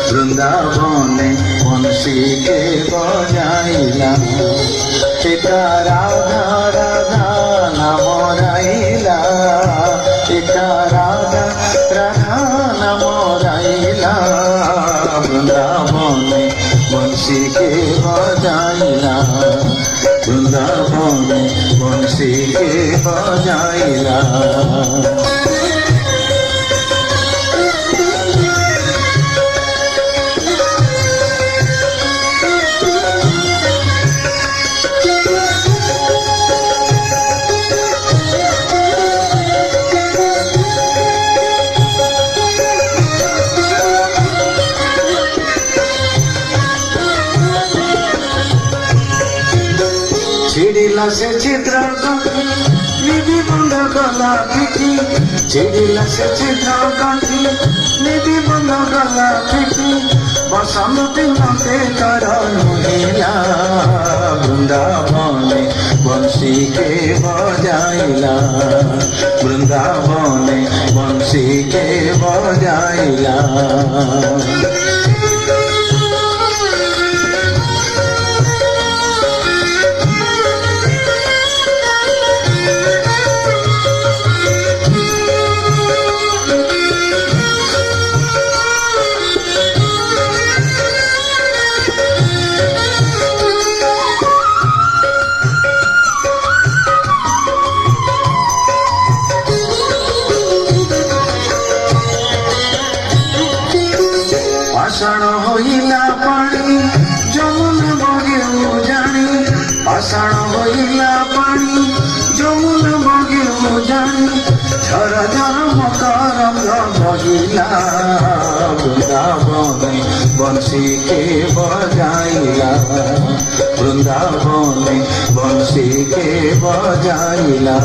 বৃন্দাবনে বংশীকে বজাইলা একা রাধা রাধা নাম রাইলা একা রাধা রাধা নাম রাইলা বৃন্দাবনে বংশীকে বজাইলা বৃন্দাবনে বংশীকে বজাইলা ছিড়িলা সে চিত্র কাঠি নিধি বন্ধ গলা পিঠি ছিড়িলা সে চিত্র কাঠি নিধি বন্ধ গলা পিঠি বসন্তী মতে কারণ মহিলা বৃন্দাবনে বংশীকে বজাইলা বৃন্দাবনে বংশীকে বজাইলা আষাঢ় হইলা পানি যমুনা বগে জানি আষাঢ় হইলা পানি যমুনা বগে জানি ঝর ঝর মকরঙ্গ বহিলা বৃন্দাবনে বংশীকে বজাইলা বৃন্দাবনে বংশীকে বজাইলা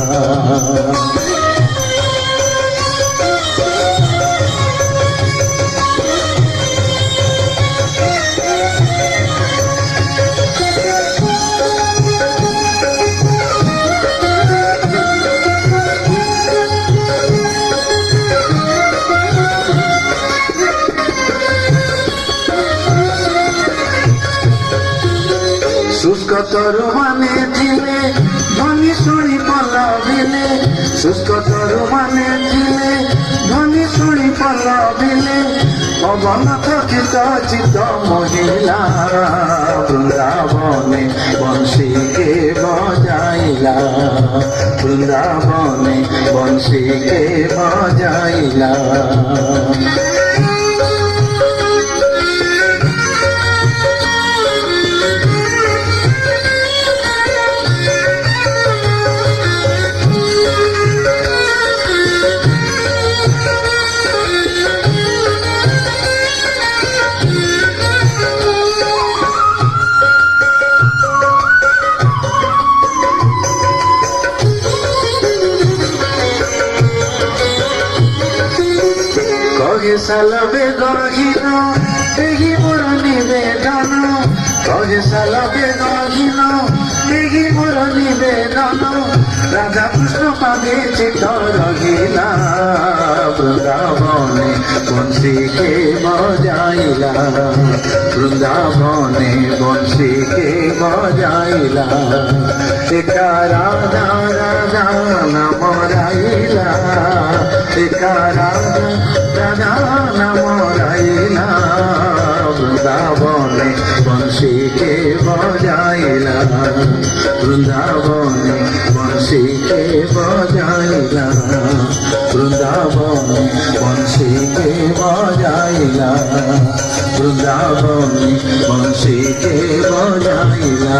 শুষ্ক তরু মানে ছিলে ধ্বনি শুনি পল্লবিলে শুষ্ক তরু মানে ছিলে ধ্বনি শুনি পল্লবিলে পবন থকিত চিত মহিলা বৃন্দাবনে বংশীকে বজাইলা বৃন্দাবনে বংশীকে বজাইলা কহে সালবে গহীন দেহি মোর নিবেদন কহে সালবে গহীন দেহি মোর নিবেদন রাধা কৃষ্ণ পাবে চিত রহিলা বৃন্দাবনে বংশীকে বজাইলা বৃন্দাবনে বংশীকে বজাইলা একা রাধা রাধা নাম রাইলা একা রাধা রাধা নাম রাইলা বৃন্দাবনে বংশীকে বজাইলা বৃন্দাবনে বংশীকে বজাইলা বৃন্দাবনে বংশীকে বজাইলা বৃন্দাবনে বংশীকে বজাইলা।